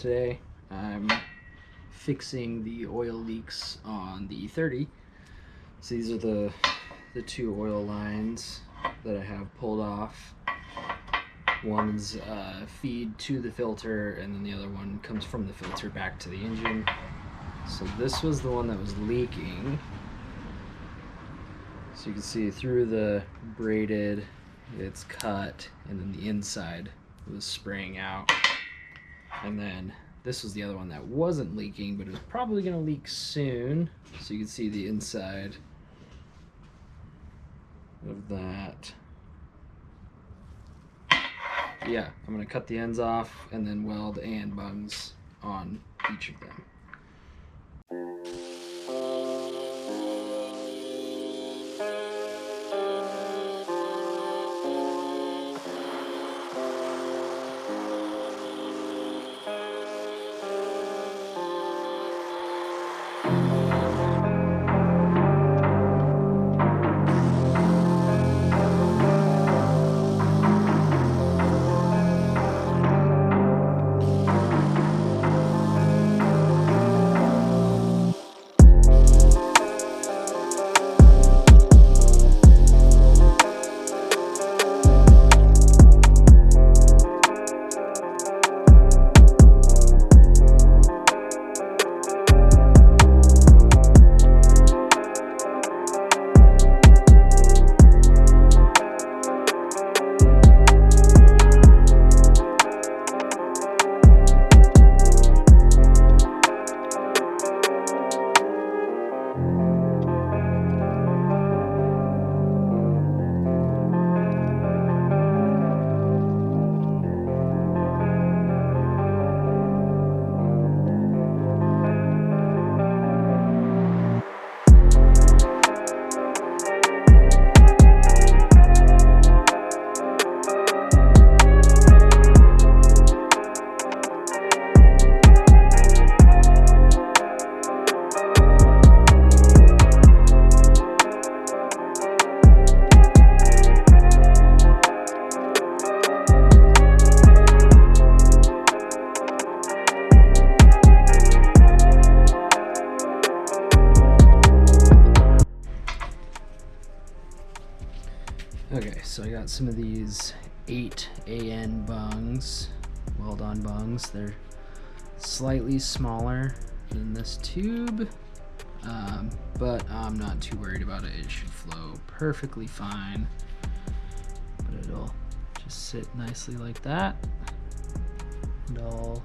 Today I'm fixing the oil leaks on the e30. So these are the two oil lines that I have pulled off. One's feed to the filter, and then the other one comes from the filter back to the engine. So this was the one that was leaking. So you can see through the braided, it's cut, and then the inside was spraying out. And then this was the other one that wasn't leaking, but it was probably going to leak soon. So you can see the inside of that. Yeah, I'm going to cut the ends off and then weld and bungs on each of them. Okay, so I got some of these 8 AN bungs, weld-on bungs. They're slightly smaller than this tube, but I'm not too worried about it. It should flow perfectly fine, but it'll just sit nicely like that. And I'll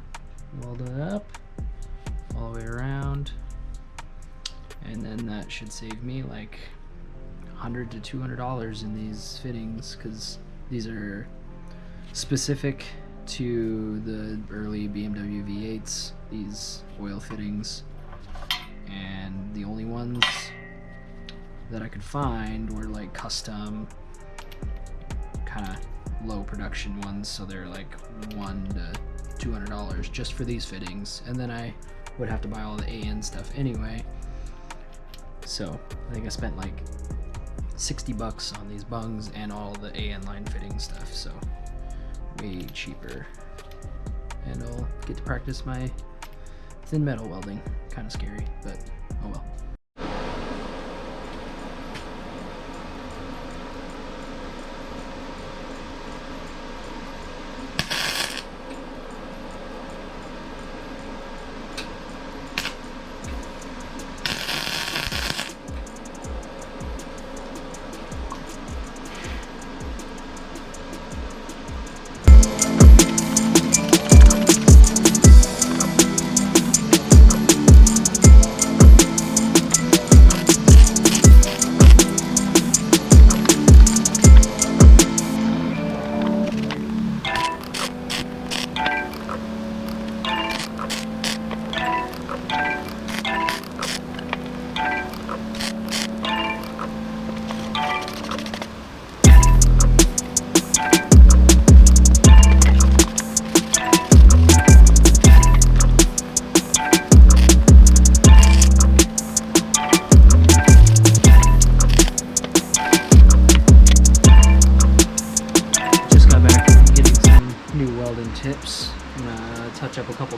weld it up all the way around, and then that should save me like $100 to $200 in these fittings, because these are specific to the early BMW V8s, these oil fittings, and the only ones that I could find were like custom, kind of low production ones, so they're like $100 to $200 just for these fittings, and then I would have to buy all the AN stuff anyway. So I think I spent like $60 on these bungs and all the AN line fitting stuff, so way cheaper. And I'll get to practice my thin metal welding. Kind of scary, but oh well.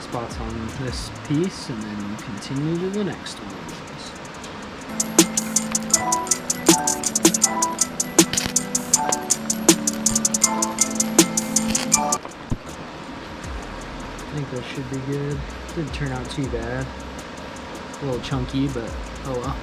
couple spots on this piece and then continue to the next one. I think that should be good. Didn't turn out too bad. A little chunky, but oh well.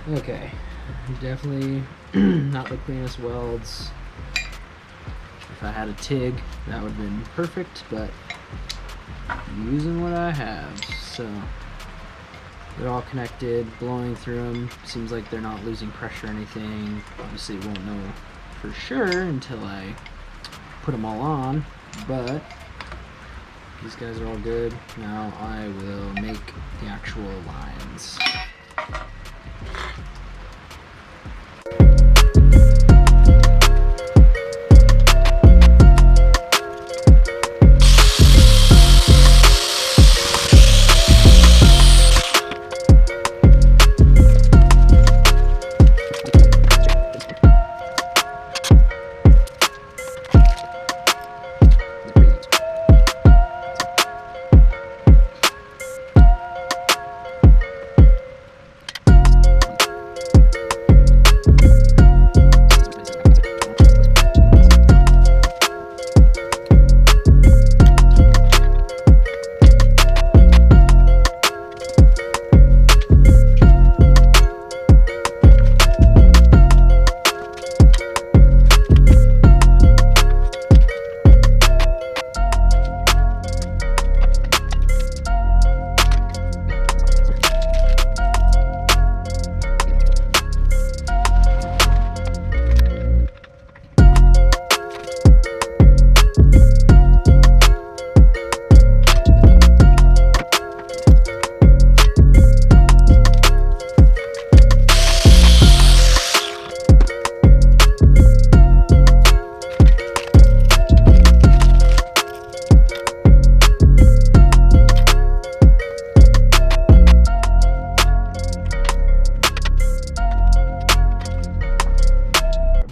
Okay, definitely not the cleanest welds. If I had a TIG, that would have been perfect, but I'm using what I have. So they're all connected, blowing through them. Seems like they're not losing pressure or anything. Obviously won't know for sure until I put them all on, but these guys are all good. Now I will make the actual lines.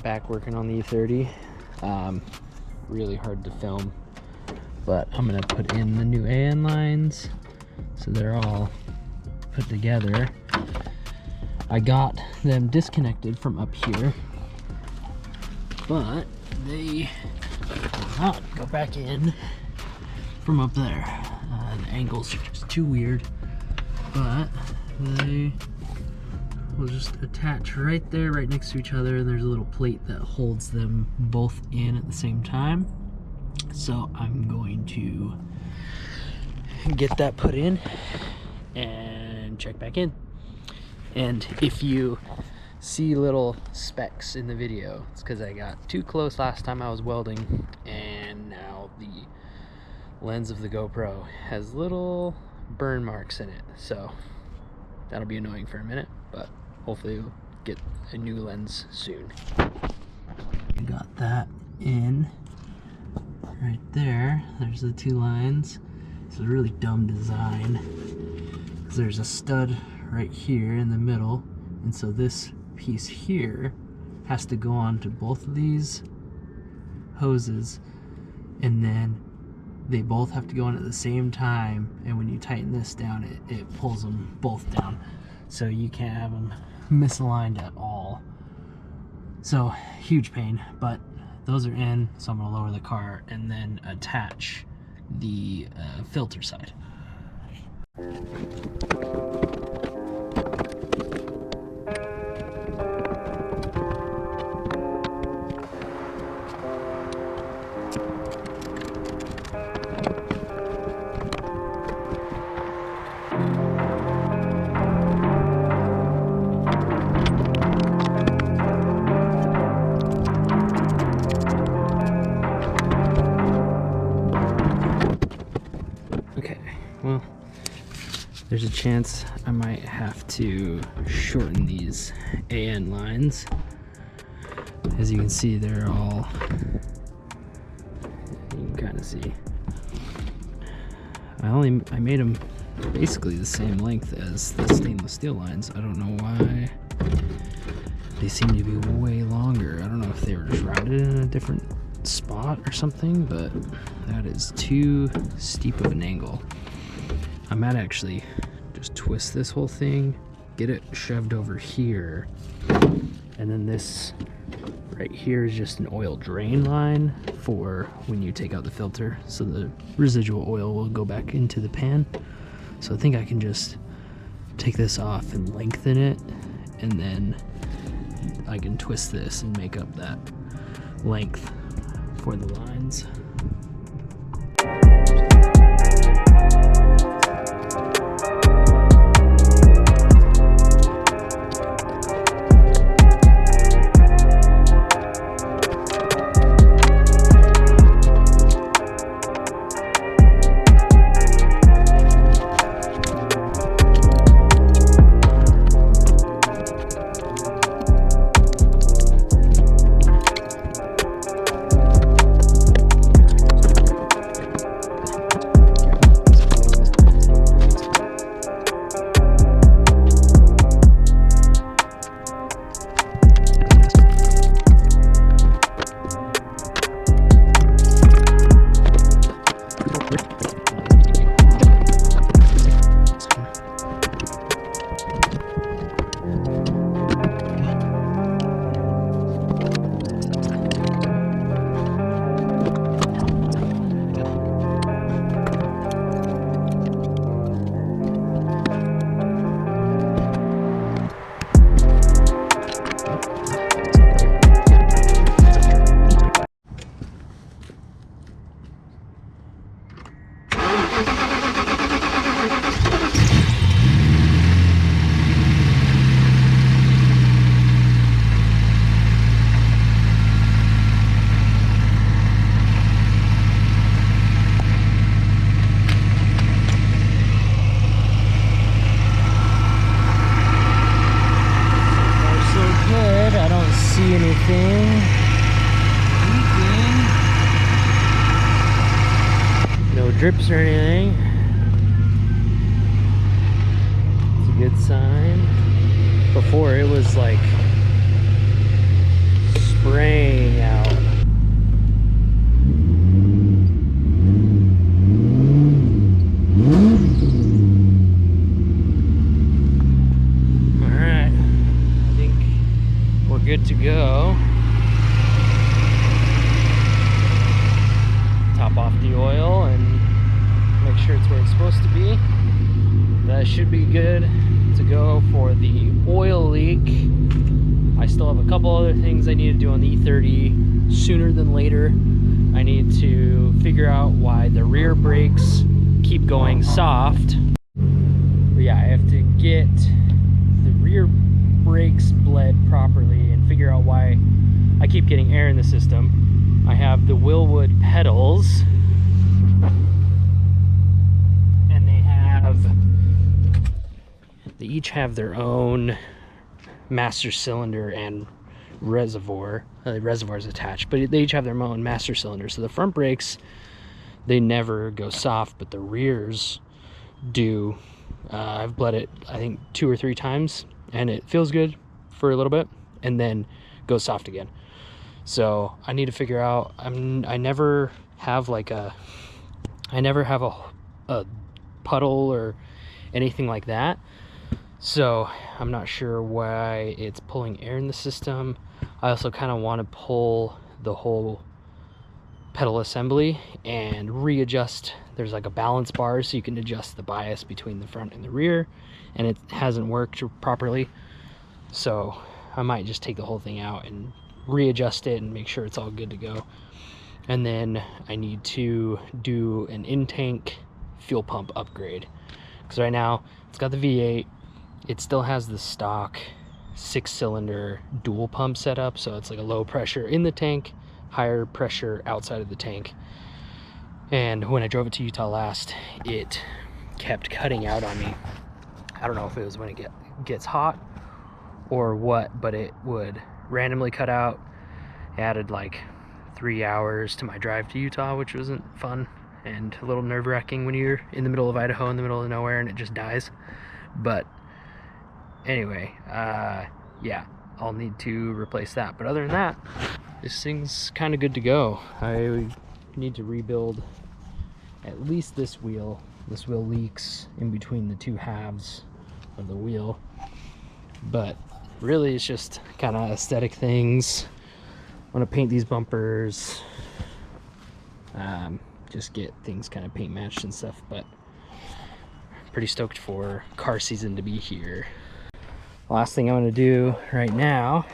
Back working on the e30. Really hard to film, but I'm gonna put in the new AN lines so they're all put together. I got them disconnected from up here, but they will not go back in from up there. The angles are just too weird, but they will just attach right there, right next to each other, and there's a little plate that holds them both in at the same time. So I'm going to get that put in and check back in. And if you see little specks in the video, it's because I got too close last time I was welding, and now the lens of the GoPro has little burn marks in it, so that'll be annoying for a minute, but hopefully we'll get a new lens soon. I got that in right there. There's the two lines. It's a really dumb design because there's a stud right here in the middle, and so this piece here has to go on to both of these hoses, and then they both have to go on at the same time, and when you tighten this down, it pulls them both down, so you can't have them misaligned at all. So huge pain, but those are in, so I'm going to lower the car and then attach the filter side. Well, there's a chance I might have to shorten these AN lines. As you can see, they're all, you can kind of see. I made them basically the same length as the stainless steel lines. I don't know why they seem to be way longer. I don't know if they were just routed in a different spot or something, but that is too steep of an angle. I might actually just twist this whole thing, get it shoved over here, and then this right here is just an oil drain line for when you take out the filter, so the residual oil will go back into the pan. So I think I can just take this off and lengthen it, and then I can twist this and make up that length for the lines. No drips or anything. It's a good sign. Before it was like spraying out. Alright, I think we're good to go. Top off the oil and supposed to be. That should be good to go for the oil leak. I still have a couple other things I need to do on the E30 sooner than later. I need to figure out why the rear brakes keep going soft. But yeah, I have to get the rear brakes bled properly and figure out why I keep getting air in the system. I have the Willwood pedals, and they each have their own master cylinder and reservoir. The reservoir's attached, but they each have their own master cylinder. So the front brakes, they never go soft, but the rears do. I've bled it, I think, 2 or 3 times, and it feels good for a little bit, and then goes soft again. So I need to figure out. I never have like a puddle or anything like that. So I'm not sure why it's pulling air in the system. I also kind of want to pull the whole pedal assembly and readjust. There's like a balance bar, so you can adjust the bias between the front and the rear, and it hasn't worked properly. So I might just take the whole thing out and readjust it and make sure it's all good to go. And then I need to do an in-tank fuel pump upgrade, because right now it's got the V8. It still has the stock 6-cylinder dual pump setup, so it's like a low pressure in the tank, higher pressure outside of the tank. And when I drove it to Utah last, it kept cutting out on me. I don't know if it was when it gets hot or what, but it would randomly cut out. It added like 3 hours to my drive to Utah, which wasn't fun and a little nerve-wracking when you're in the middle of Idaho, in the middle of nowhere, and it just dies. But anyway, yeah, I'll need to replace that. But other than that, this thing's kind of good to go. I need to rebuild at least this wheel. This wheel leaks in between the 2 halves of the wheel, but really it's just kind of aesthetic things. I want to paint these bumpers, just get things kind of paint matched and stuff. But pretty stoked for car season to be here. Last thing I'm going to do right now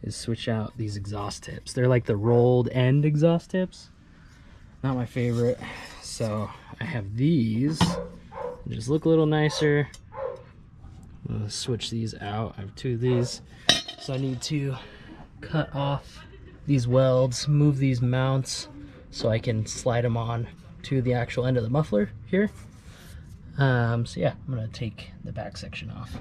is switch out these exhaust tips. They're like the rolled end exhaust tips. Not my favorite. So I have these. They just look a little nicer. I'll switch these out. I have 2 of these. So I need to cut off these welds, move these mounts so I can slide them on to the actual end of the muffler here. So yeah, I'm gonna take the back section off.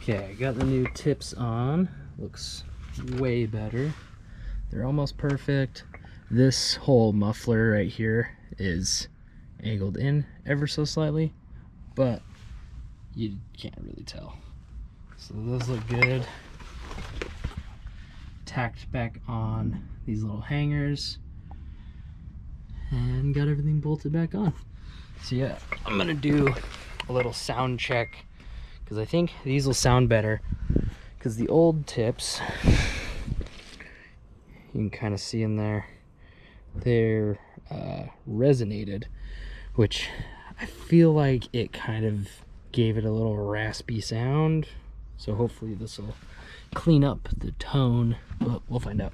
Okay, I got the new tips on. Looks way better. They're almost perfect. This whole muffler right here is angled in ever so slightly, but you can't really tell. So those look good. Tacked back on these little hangers and got everything bolted back on. So yeah, I'm gonna do a little sound check, because I think these will sound better, because the old tips, you can kind of see in there, they're resonated, which I feel like it kind of gave it a little raspy sound. So hopefully this will clean up the tone, but we'll find out.